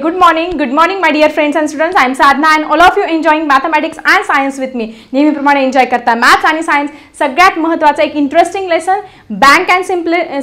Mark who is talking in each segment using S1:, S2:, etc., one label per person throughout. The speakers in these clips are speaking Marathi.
S1: good morning my dear friends and students. I am Sadhna and all of you enjoying mathematics and science with me. नेहमीप्रमाणे एन्जॉय करता मॅथ्स आणि सायन्स. सगळ्यात महत्त्वाचा एक interesting lesson bank and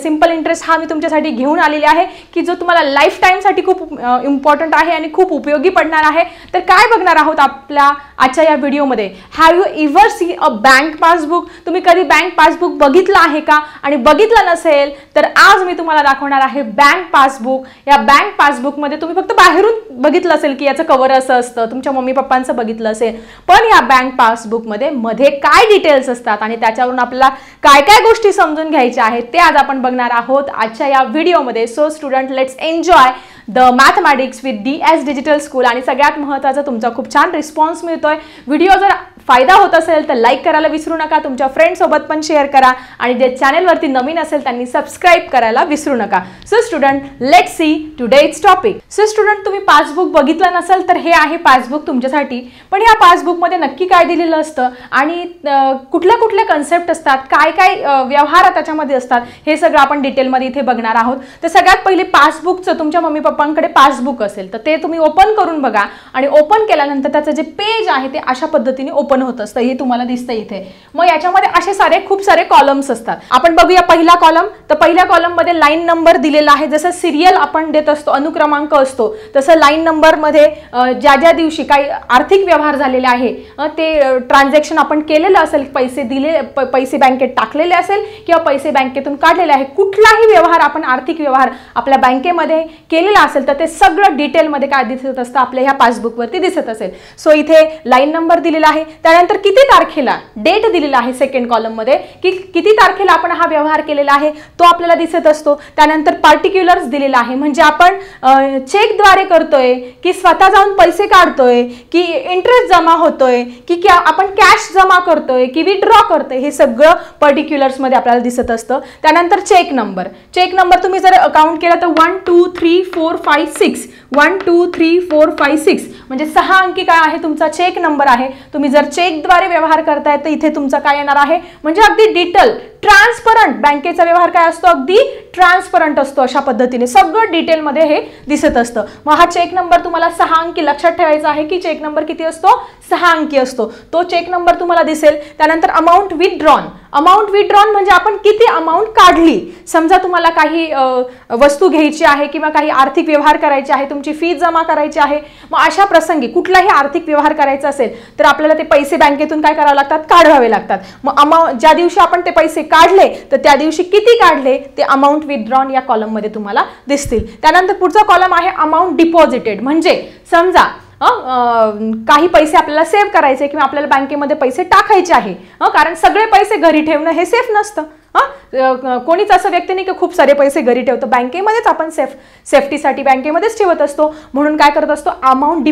S1: simple interest हा मी तुमच्यासाठी घेऊन आलेले आहे की जो तुम्हाला लाईफ टाईमसाठी खूप इम्पॉर्टंट आहे आणि खूप उपयोगी पडणार आहे. तर काय बघणार आहोत आपल्या आजच्या या व्हिडिओमध्ये. Have you ever see a bank passbook? तुम्ही कधी बँक पासबुक बघितलं आहे का? आणि बघितलं नसेल तर आज मी तुम्हाला दाखवणार आहे बँक पासबुक. या बँक पासबुकमध्ये तुम्ही फक्त बाहेरून बघितलं असेल की याचं कव्हर असं असतं, तुमच्या मम्मी पप्पांचं बघितलं असेल, पण या बँक पासबुकमध्ये मध्ये काय डिटेल्स असतात आणि त्याच्यावरून आपल्याला काय काय गोष्टी समजून घ्यायच्या आहेत ते आज आपण बघणार आहोत आजच्या या व्हिडिओमध्ये. So student, let's enjoy the mathematics with DS digital school. आणि सगळ्यात महत्त्वाचं तुमचा खूप छान रिस्पॉन्स मिळतोय. व्हिडिओ जर फायदा होत असेल तर लाईक करायला विसरू नका, तुमच्या फ्रेंड्ससोबत पण शेअर करा आणि जे चॅनलवरती नवीन असेल त्यांनी सबस्क्राईब करायला विसरू नका. So student, let's see today's topic. So student, तुम्ही पासबुक बघितलं नसेल तर हे आहे पासबुक तुमच्यासाठी. पण या पासबुकमध्ये नक्की काय दिलेलं असतं आणि कुठल्या कुठल्या कन्सेप्ट असतात, काय काय व्यवहार त्याच्यामध्ये असतात, हे सगळं आपण डिटेलमध्ये इथे बघणार आहोत. तर सगळ्यात पहिले पासबुकचं तुमच्या मम्मी पप्पांकडे पासबुक असेल तर ते तुम्ही ओपन करून बघा आणि ओपन केल्यानंतर त्याचं जे पेज आहे ते अशा पद्धतीने ओपन होत असतं. हे तुम्हाला दिसतं इथे. मग याच्यामध्ये असे खूप सारे कॉलम्स असतात. आपण बघूया पहिला कॉलम. तर पहिल्या कॉलम मध्ये लाईन नंबर दिलेला आहे. जसं सिरियल आपण देत असतो, अनुक्रमांक असतो, तसं लाईन नंबर मध्ये ज्या ज्या दिवशी काही आर्थिक व्यवहार झालेले आहे ते ट्रान्झॅक्शन आपण केलेलं असेल, पैसे दिले, पैसे बँकेत टाकलेले असेल किंवा पैसे बँकेतून काढलेले आहे, कुठलाही व्यवहार आपण आर्थिक व्यवहार आपल्या बँकेमध्ये केलेला असेल तर ते सगळं डिटेलमध्ये काय दिसत असतं आपल्या ह्या पासबुकवरती दिसत असेल. सो इथे लाईन नंबर दिलेला आहे. त्यानंतर किती तारखेला डेट दिलेला आहे सेकंड कॉलम मध्ये की किती तारखेला आपण हा व्यवहार केलेला आहे तो आपल्याला दिसत असतो. त्यानंतर पार्टिक्युलर्स दिलेला आहे, म्हणजे आपण चेकद्वारे करतोय की स्वतः जाऊन पैसे काढतोय की इंटरेस्ट जमा होतोय की आपण कॅश जमा करतोय की विथड्रॉ करतोय, हे सगळं पर्टिक्युलर्स मध्ये आपल्याला दिसत असतं. त्यानंतर चेक नंबर तुम्ही जर काउंट केला तर 1 2 3 4 5 6 1 2 3 4 5 6 म्हणजे 6 अंकी काय आहे तुमचा चेक नंबर आहे. तुम्ही जर चेकद्वारे व्यवहार करताय तर इथे तुमचा काय येणार आहे, म्हणजे अगदी डिटेल ट्रान्सपरंट बँकेचा व्यवहार काय असतो, अगदी ट्रान्सपरंट असतो. अशा पद्धतीने सगळं डिटेलमध्ये हे दिसत असतं. मग हा चेक नंबर तुम्हाला 6 अंकी लक्षात ठेवायचा आहे की चेक नंबर किती असतो, 6 अंकी असतो. तो चेक नंबर तुम्हाला दिसेल. त्यानंतर अमाऊंट विथड्रॉन म्हणजे आपण किती अमाऊंट काढली. समजा तुम्हाला काही वस्तू घ्यायची आहे किंवा काही आर्थिक व्यवहार करायचे आहे, तुमची फी जमा करायची आहे. मग अशा प्रसंगी कुठलाही आर्थिक व्यवहार करायचा असेल तर आपल्याला ते पैसे बँकेतून काय करावे लागतात, काढावे लागतात. मग ज्या दिवशी आपण ते पैसे काढले तर त्या दिवशी किती काढले ते अमाऊंट विथड्रॉन या कॉलम मध्ये तुम्हाला दिसतील. त्यानंतर पुढचा कॉलम आहे अमाऊंट डिपॉझिटेड. म्हणजे समजा काही पैसे आपल्याला सेव्ह करायचे किंवा आपल्याला बँकेमध्ये पैसे टाकायचे आहे, कारण सगळे पैसे घरी ठेवणं हे सेफ नसतं. कोणीच असं व्यक्ती नाही की खूप सारे पैसे घरी ठेवतो. बँकेमध्येच आपण सेफ्टीसाठी बँकेमध्येच ठेवत असतो. म्हणून काय करत असतो, अमाऊंट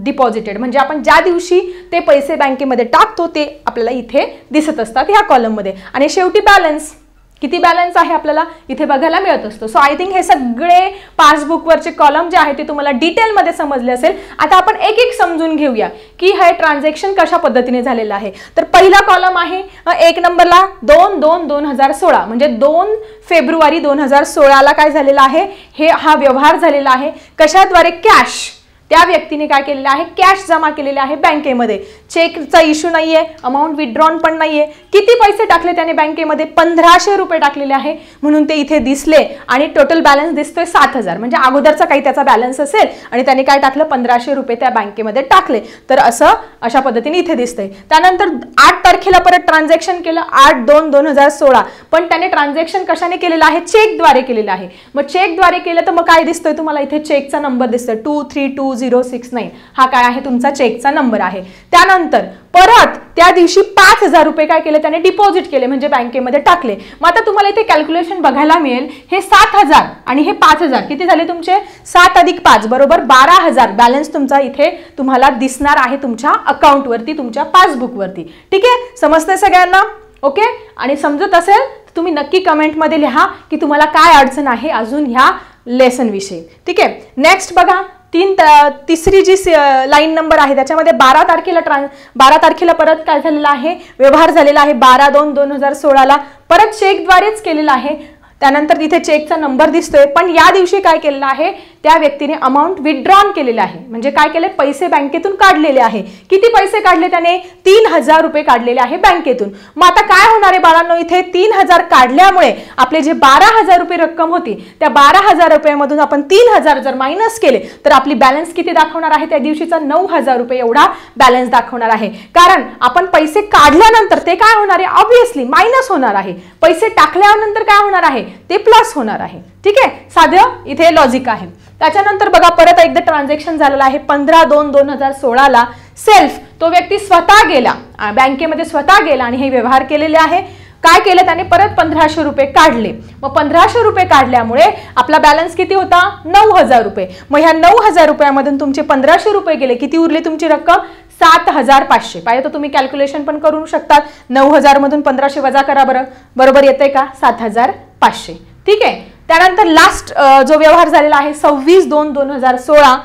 S1: डिपॉझिटेड म्हणजे आपण ज्या दिवशी ते पैसे बँकेमध्ये टाकतो ते आपल्याला इथे दिसत असतात ह्या कॉलममध्ये. आणि शेवटी बॅलन्स, किती बॅलन्स आहे आपल्याला इथे बघायला मिळत असतो. सो आय थिंक हे सगळे पासबुकवरचे कॉलम जे आहे ते तुम्हाला डिटेलमध्ये समजले असेल. आता आपण एक एक समजून घेऊया की हे ट्रान्झॅक्शन कशा पद्धतीने झालेलं आहे. तर पहिला कॉलम आहे 1 नंबरला 2/2/2016 म्हणजे 2 फेब्रुवारी 2016ला काय झालेलं आहे, हा व्यवहार झालेला आहे. कशाद्वारे, कॅश. त्या व्यक्तीने काय केलेलं आहे, कॅश जमा केलेले आहे बँकेमध्ये. चेकचा इश्यू नाहीये, अमाऊंट विथड्रॉन पण नाहीये. किती पैसे टाकले त्याने बँकेमध्ये, 1500 रुपये टाकलेले आहे म्हणून ते इथे दिसले. आणि टोटल बॅलन्स दिसतोय 7000 म्हणजे अगोदरचा काही त्याचा बॅलन्स असेल आणि त्याने काय टाकलं, 1500 रुपये त्या बँकेमध्ये टाकले. तर अशा पद्धतीने इथे दिसतंय. त्यानंतर 8 तारखेला परत ट्रान्झॅक्शन केलं 8/2/2016, पण त्याने ट्रान्झॅक्शन कशाने केलेलं आहे, चेकद्वारे केलेलं आहे. मग चेकद्वारे केलं तर मग काय दिसतोय तुम्हाला इथे चेकचा नंबर दिसतोय 232069. हा काय आहे तुमचा चेकचा नंबर आहे. त्यानंतर परत त्या दिवशी 5000 रुपये काय केले त्याने, डिपॉझिट केले म्हणजे बँकेमध्ये टाकले. मग आता तुम्हाला इथे कॅल्क्युलेशन बघायला मिळेल. हे 7000 आणि हे 5000 किती झाले तुमचे, 7 + 5 बरोबर 12000 बॅलन्स तुमचा इथे तुम्हाला दिसणार आहे तुमच्या अकाउंटवरती, तुमच्या पासबुकवरती. ठीक आहे, समजतंय सगळ्यांना? ओके. आणि समजत असेल तर तुम्ही नक्की कमेंटमध्ये लिहा की तुम्हाला काय अडचण आहे अजून ह्या लेसन विषयी. ठीक आहे. नेक्स्ट बघा, तिसरी जी लाईन नंबर आहे त्याच्यामध्ये 12 तारखेला परत काय झालेलं आहे, व्यवहार झालेला आहे 12/2/2016ला. परत चेकद्वारेच केलेला आहे. त्यानंतर तिथे चेकचा नंबर दिसतोय, पण या दिवशी काय केलेलं आहे, त्या व्यक्तीने अमाऊंट विथड्रॉन केलेले आहे, म्हणजे काय केले, पैसे बँकेतून काढलेले आहे. किती पैसे काढले त्याने, 3000 रुपये काढलेले आहे बँकेतून. मग आता काय होणार आहे बाळांनो, इथे 3000 काढल्यामुळे आपले जे 12000 रुपये रक्कम होती त्या 12000 रुपयामधून आपण 3000 जर मायनस केले तर आपली बॅलन्स किती दाखवणार आहे, त्या दिवशीचा 9000 रुपये एवढा बॅलन्स दाखवणार आहे. कारण आपण पैसे काढल्यानंतर ते काय होणार आहे, ऑब्विसली मायनस होणार आहे. पैसे टाकल्यानंतर काय होणार आहे, ते प्लस होणार आहे. ठीक आहे, साधं इथे लॉजिक आहे. त्याच्यानंतर बघा परत एकदा ट्रान्झॅक्शन झालेलं आहे 15/2/2016 ला. सेल्फ, तो व्यक्ती स्वतः गेला बँकेमध्ये, स्वतः गेला आणि हे व्यवहार केलेले आहे. काय केलं त्याने, परत 1500 रुपये काढले. मग 1500 रुपये काढल्यामुळे आपला बॅलन्स किती होता, 9000 रुपये. मग ह्या 9000 रुपयामधून तुमचे 1500 रुपये गेले, किती उरली तुमची रक्कम, 7500. पाहिजे तर तुम्ही कॅल्क्युलेशन पण करू शकतात. 9000 मधून 1500 वजा करा बरं, बरोबर येते का, 7500. ठीक आहे. त्यानंतर लास्ट जो व्यवहार झालेला आहे 26/2/2016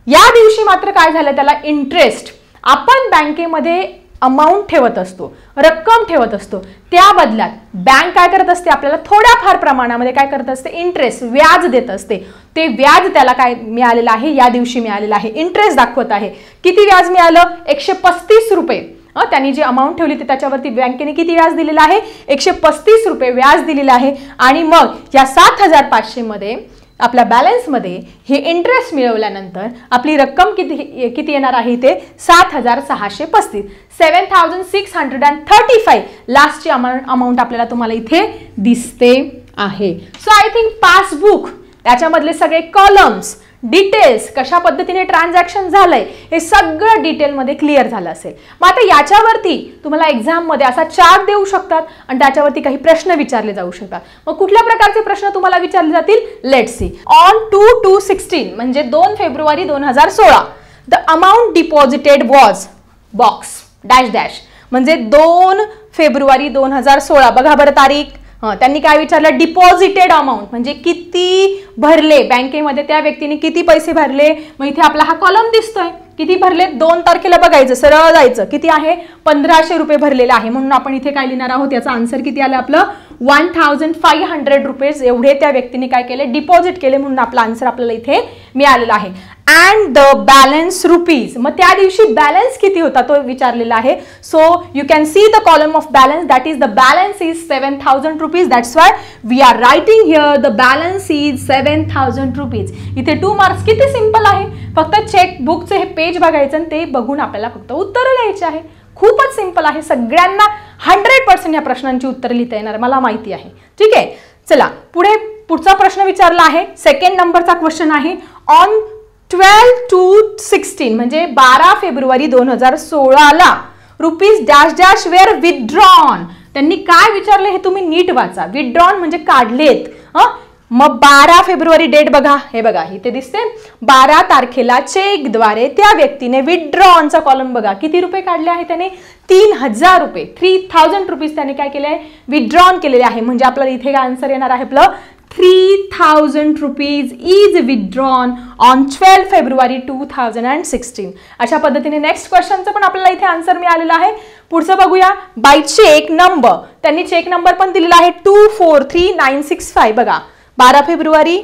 S1: या दिवशी मात्र काय झालं, त्याला इंटरेस्ट, आपण बँकेमध्ये अमाऊंट ठेवत असतो, रक्कम ठेवत असतो, त्या बदल्यात बँक काय करत असते, आपल्याला थोड्याफार प्रमाणामध्ये काय करत असते, इंटरेस्ट, व्याज देत असते. ते व्याज त्याला काय मिळालेलं आहे, या दिवशी मिळालेलं आहे, इंटरेस्ट दाखवत आहे. किती व्याज मिळालं, 135 रुपये. त्यांनी जी अमाऊंट ठेवली ते त्याच्यावरती बँकेने किती व्याज दिलेलं आहे, 135 रुपये व्याज दिलेलं आहे. आणि मग या 7500 मध्ये आपल्या बॅलन्समध्ये हे इंटरेस्ट मिळवल्यानंतर आपली रक्कम किती येणार आहे, ते 7635, 7635 लास्टची अमाऊंट आपल्याला तुम्हाला इथे दिसते आहे. सो आय थिंक पासबुक, त्याच्यामधले सगळे कॉलम्स, डिटेल्स, कशा पद्धतीने ट्रान्झॅक्शन झालंय हे सगळं डिटेलमध्ये क्लिअर झालं असेल. मग आता याच्यावरती तुम्हाला एक्झाममध्ये असा चार्ट देऊ शकतात आणि त्याच्यावरती काही प्रश्न विचारले जाऊ शकतात. मग कुठल्या प्रकारचे प्रश्न तुम्हाला विचारले जातील, लेट्स सी. ऑन 2/2/16 म्हणजे 2 February 2016 the amount deposited was box dash dash, म्हणजे 2 फेब्रुवारी 2016. बघा बरं तारीख, त्यांनी काय विचारलं, डिपॉझिटेड अमाऊंट म्हणजे किती भरले बँकेमध्ये, त्या व्यक्तीने किती पैसे भरले. मग इथे आपला हा कॉलम दिसतोय, किती भरले, 2 तारखेला बघायचं, सरळ जायचं, किती आहे, 1500 रुपये भरलेले आहे. म्हणून आपण इथे काय लिहिणार आहोत, याचा आन्सर किती आलं आपलं, 1500 रुपीज एवढे त्या व्यक्तीने काय केले, डिपॉझिट केले. म्हणून आपला आन्सर आपल्याला इथे मिळालेला आहे. अँड द बॅलन्स रुपीज, मग त्या दिवशी बॅलन्स किती होता तो विचारलेला आहे. So you can see the column of balance, that is the balance is 7000 rupees. That's why we are writing here the balance is 7000 rupees. इथे 2 मार्क्स, किती सिंपल आहे, फक्त चेकबुकचे हे पेज बघायचं आणि ते बघून आपल्याला फक्त उत्तर लिहायचे आहे. खूपच सिंपल आहे, सगळ्यांना 100% या प्रश्नांची उत्तर लिहिता येणार, मला माहिती आहे. ठीक आहे, चला पुढचा प्रश्न विचारला आहे. सेकंड नंबरचा क्वेश्चन आहे. ऑन 12/2/16 म्हणजे 12 फेब्रुवारी 2016 rupees dash dash were withdrawn. त्यांनी काय विचारले हे तुम्ही नीट वाचा. विथड्रॉन म्हणजे काढलेत. मग 12 फेब्रुवारी डेट बघा, हे बघा इथे दिसते, 12 तारखेला चेकद्वारे त्या व्यक्तीने विथड्रॉनचा कॉलम बघा, किती रुपये काढले आहे त्याने, 3000 रुपये, 3000 रुपीज त्याने काय केले आहे, विथड्रॉन केलेले आहे. म्हणजे आपल्याला इथे काय आन्सर येणार आहे आपलं, 3000 रुपीज इज विथड्रॉन ऑन 12 फेब्रुवारी 2016. अशा पद्धतीने नेक्स्ट क्वेश्चनचं पण आपल्याला इथे आन्सर मिळालेला आहे. पुढचं बघूया. बाय चेक नंबर, त्यांनी चेक नंबर पण दिलेला आहे 243965. बघा 12 फेब्रुवारी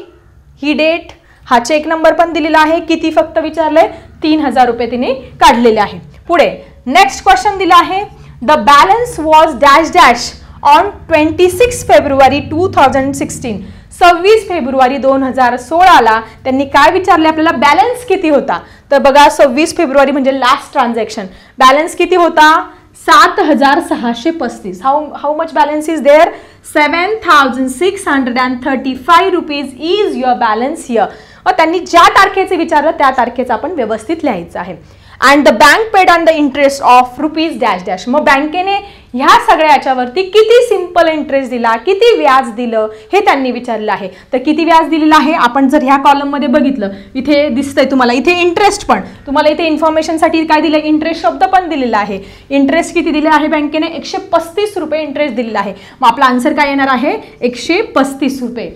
S1: ही डेट, हा चेक नंबर पण दिलेला आहे. किती फक्त विचारले, 3000 रुपये तिने काढलेले आहे. पुढे नेक्स्ट क्वेश्चन दिला आहे. The balance was dash dash on 26 February 2016. 26 February 2016 त्यांनी काय विचारले आपल्याला, बॅलन्स किती होता. तर बघा 26 फेब्रुवारी म्हणजे लास्ट ट्रान्झॅक्शन, बॅलन्स किती होता, 7635. How much balance is there, 7635 rupees is your balance here. त्यांनी ज्या तारखेचे विचारलं त्या तारखेचं आपण व्यवस्थित लिहायचं आहे. And the bank paid on the interest of rupees dash dash. मग बँकेने ह्या सगळ्या याच्यावरती किती सिंपल इंटरेस्ट दिला, किती व्याज दिलं हे त्यांनी विचारलं आहे. तर किती व्याज दिलेलं आहे आपण जर ह्या कॉलम मध्ये बघितलं, इथे दिसतंय तुम्हाला, इथे इंटरेस्ट पण तुम्हाला इथे इन्फॉर्मेशनसाठी काय दिलं, इंटरेस्ट शब्द पण दिलेला आहे. इंटरेस्ट किती दिले आहे बँकेने, 135 रुपये इंटरेस्ट दिलेला आहे. मग आपला आन्सर काय येणार आहे, 135 रुपये.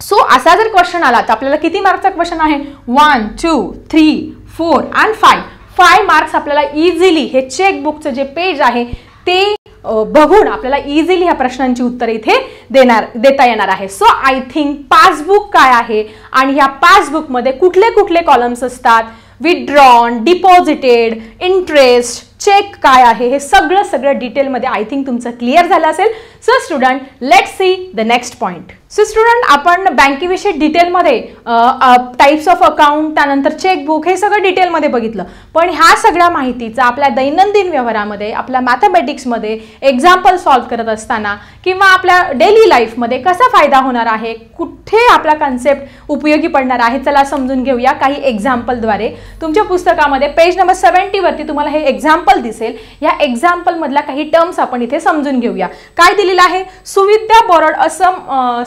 S1: सो असा जर क्वेश्चन आला तर आपल्याला किती मार्कचा क्वेश्चन आहे, 1 2 3 4 and 5 मार्क्स आपल्याला इझिली हे चेकबुकचं जे पेज आहे ते बघून आपल्याला इझिली ह्या प्रश्नांची उत्तरे इथे देता येणार आहे. सो आय थिंक पासबुक काय आहे आणि ह्या पासबुकमध्ये कुठले कुठले कॉलम्स असतात, विथड्रॉन, डिपॉझिटेड, इंटरेस्ट, चेक काय आहे, हे सगळं डिटेलमध्ये आय थिंक तुमचं क्लिअर झालं असेल. So student, let's see the next point. So student, आपण बँकेविषयी डिटेलमध्ये टाइप्स ऑफ अकाउंट, त्यानंतर चेकबुक, हे सगळं डिटेलमध्ये बघितलं. पण ह्या सगळ्या माहितीचा आपल्या दैनंदिन व्यवहारामध्ये, आपल्या मॅथमॅटिक्समध्ये एक्झाम्पल सॉल्व्ह करत असताना किंवा आपल्या डेली लाईफमध्ये कसा फायदा होणार आहे, कुठे आपला कन्सेप्ट उपयोगी पडणार आहे, चला समजून घेऊया काही एक्झाम्पलद्वारे. तुमच्या पुस्तकामध्ये पेज नंबर 70 वरती तुम्हाला हे एक्झाम्पल दिसेल. या एक्झाम्पल मधल्या काही टर्म्स आपण इथे समजून घेऊया. काय दिलेलं आहे, Suvidya borrowed a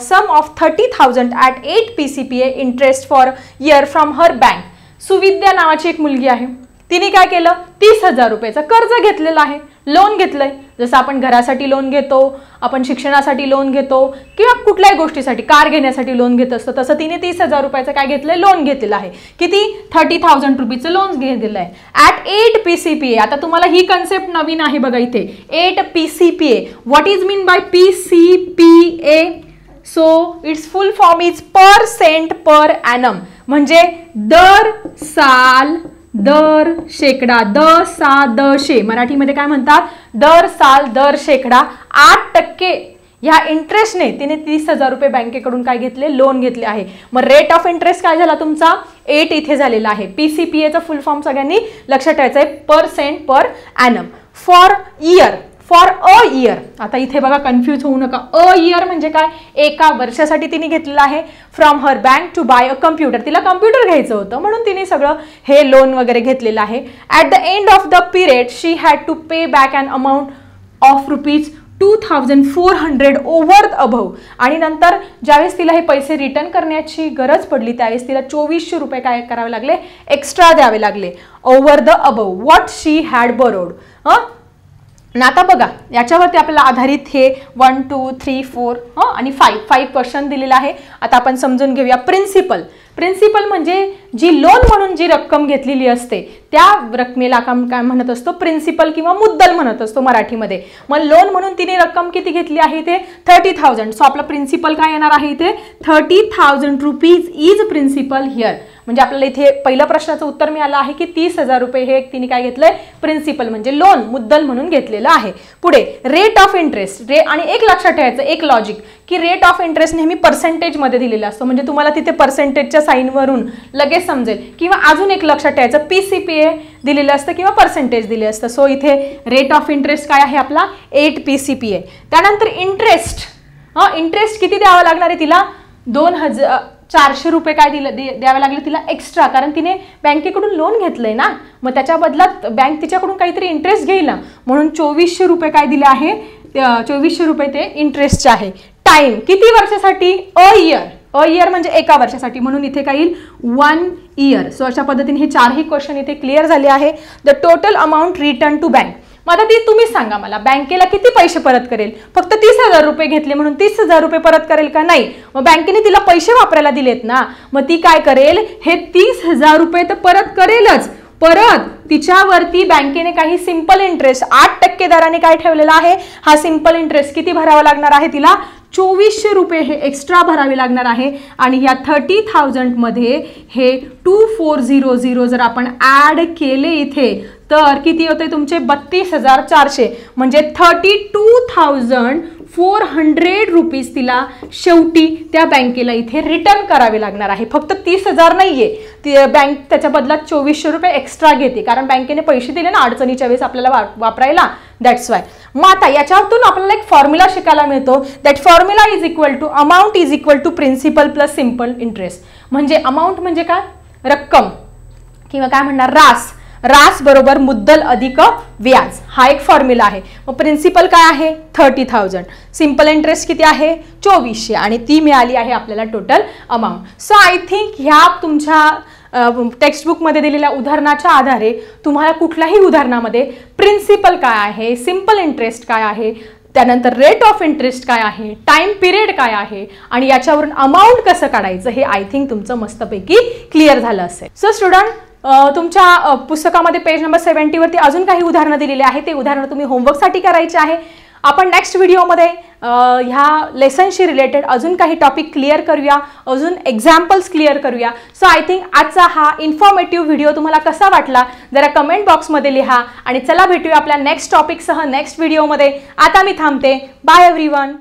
S1: sum of 30,000 at 8 PCPA interest for year from her bank. Suvidya नावाची एक मुलगी आहे, तिने काय केलं, 30,000 रुपयाचं कर्ज घेतलेलं आहे, लोन घेतलंय. जसं आपण घरासाठी लोन घेतो, आपण शिक्षणासाठी लोन घेतो किंवा कुठल्याही गोष्टीसाठी, कार घेण्यासाठी लोन घेत असतो, तसं तिने 30,000 रुपयाचं काय घेतलंय, लोन घेतलेलं आहे. किती, 30,000 रुपीचं लोन घेतलेलं आहे ॲट 8 PCPA. आता तुम्हाला ही कन्सेप्ट नवीन आहे बघा इथे, 8 PCPA. What is mean by PCPA? So it's full form is % per annum, म्हणजे दर साल, दर शेकडा, दशे मराठीमध्ये काय म्हणतात, दर साल, दर शेकडा 8% ह्या इंटरेस्टने तिने 30,000 रुपये बँकेकडून काय घेतले, लोन घेतले आहे. मग रेट ऑफ इंटरेस्ट काय झाला तुमचा, 8 इथे झालेला आहे. PCPAचा फुल फॉर्म सगळ्यांनी लक्षात ठेवायचा आहे, % per annum. For year, for a year. आता इथे बघा, कन्फ्यूज होऊ नका. अ इयर म्हणजे काय, एका वर्षासाठी तिने घेतलेलं आहे. From her bank to buy a computer, तिला कम्प्युटर घ्यायचं होतं म्हणून तिने सगळं हे लोन वगैरे घेतलेलं आहे. At the end of the period she had to pay back an amount of ₹2,400 over above. आणि नंतर ज्यावेळेस तिला हे पैसे रिटर्न करण्याची गरज पडली त्यावेळेस तिला 2400 रुपये काय करावे लागले, एक्स्ट्रा द्यावे लागले, over the above what she had burrowed. आता बघा, याच्यावरती आपल्याला आधारित हे 1 2 3 4 आणि 5 क्वेश्चन दिलेला आहे. आता आपण समजून घेऊया. प्रिन्सिपल म्हणजे जी लोन म्हणून जी रक्कम घेतलेली असते त्या रकमेला आपण काय म्हणत असतो, प्रिन्सिपल किंवा मुद्दल म्हणत असतो मराठीमध्ये. मग लोन म्हणून तिने रक्कम किती घेतली आहे इथे, 30,000. सो आपला प्रिन्सिपल काय येणार आहे इथे, 30,000 रुपीज इज प्रिन्सिपल हिअर. म्हणजे आपल्याला इथे पहिल्या प्रश्नाचं उत्तर मिळालं आहे की 30,000 रुपये हे तिने काय घेतलंय, प्रिन्सिपल म्हणजे लोन, मुद्दल म्हणून घेतलेलं आहे. पुढे रेट ऑफ इंटरेस्ट, आणि एक लक्षात ठेवायचं, एक लॉजिक, की रेट ऑफ इंटरेस्ट नेहमी पर्सेंटेजमध्ये दिलेला असतो, म्हणजे तुम्हाला तिथे पर्सेंटेजच्या साईनवरून लगेच समजेल. किंवा अजून एक लक्षात ठेवायचं, PCPA दिलेलं असतं किंवा पर्सेंटेज दिले असतं. सो इथे रेट ऑफ इंटरेस्ट काय आहे आपला, 8 PCPA. त्यानंतर इंटरेस्ट, इंटरेस्ट किती द्यावा लागणार आहे तिला, 2,400 रुपये काय द्यावे लागले तिला एक्स्ट्रा, कारण तिने बँकेकडून लोन घेतलंय ना, मग त्याच्या बदलात बँक तिच्याकडून काहीतरी इंटरेस्ट घेईल ना, म्हणून 2400 रुपये काय दिले आहे, 2400 रुपये ते इंटरेस्टचे आहे. टाइम किती वर्षासाठी, अ इयर म्हणजे एका वर्षासाठी, म्हणून इथे काय येईल 1 इयर. सो अशा पद्धतीने हे 4ही क्वेश्चन इथे क्लिअर झाले आहे. The total amount return to bank. मग आता ती तुम्ही सांगा मला, बँकेला किती पैसे परत करेल, फक्त 30,000 रुपये घेतले म्हणून 30,000 रुपये परत करेल का, नाही. मग बँकेने तिला पैसे वापरायला दिलेत ना, मग ती काय करेल, हे 30,000 रुपये तर परत करेलच, परत तिच्यावरती बँकेने काही सिंपल इंटरेस्ट 8% दराने काय ठेवलेला आहे, हा सिंपल इंटरेस्ट किती भरावा लागणार आहे तिला, 2400 रुपये हे एक्स्ट्रा भरावे लागणार आहे. आणि या 30,000 मध्ये हे 2400 जर आपण ऍड केले इथे तर किती होते तुमचे, 32,400, म्हणजे 32,400 रुपीज तिला शेवटी त्या बँकेला इथे रिटर्न करावे लागणार आहे. फक्त 30,000 नाहीये, ती बँक त्याच्या बदलात 2400 रुपये एक्स्ट्रा घेते, कारण बँकेने पैसे दिले ना अडचणीच्या वेळेस आपल्याला वापरायला, दॅट्स वाय. मग आता याच्यातून आपल्याला एक फॉर्म्युला शिकायला मिळतो, that formula is equal to amount is equal to principal plus simple interest. म्हणजे अमाऊंट म्हणजे काय, रक्कम, किंवा काय म्हणणार, रास बरोबर मुद्दल अधिक व्याज, हा एक फॉर्म्युला आहे. मग प्रिन्सिपल काय आहे 30,000, सिंपल इंटरेस्ट किती आहे 2400, आणि ती मिळाली आहे आपल्याला total amount. So I think ह्या तुमच्या टेक्स्टबुकमध्ये दिलेल्या उदाहरणाच्या आधारे तुम्हाला कुठल्याही उदाहरणामध्ये प्रिन्सिपल काय आहे, सिंपल इंटरेस्ट काय आहे, त्यानंतर रेट ऑफ इंटरेस्ट काय आहे, टाइम पिरियड काय आहे, आणि याच्यावरून अमाऊंट कसं काढायचं हे आय थिंक तुमचं मस्तपैकी क्लिअर झालं असेल. सो स्टुडंट, तुमच्या पुस्तकामध्ये पेज नंबर 70 वरती अजून काही उदाहरणं दिलेली आहेत, ते उदाहरणं तुम्ही होमवर्कसाठी करायचे आहे. आपण नेक्स्ट व्हिडिओमध्ये ह्या लेसनशी रिलेटेड अजून काही टॉपिक क्लिअर करूया, अजून एक्झाम्पल्स क्लिअर करूया. सो आय थिंक आजचा हा इन्फॉर्मेटिव्ह व्हिडिओ तुम्हाला कसा वाटला जरा कमेंट बॉक्समध्ये लिहा. आणि चला भेटूया आपल्या नेक्स्ट टॉपिकसह नेक्स्ट व्हिडिओमध्ये. आता मी थांबते. Bye everyone.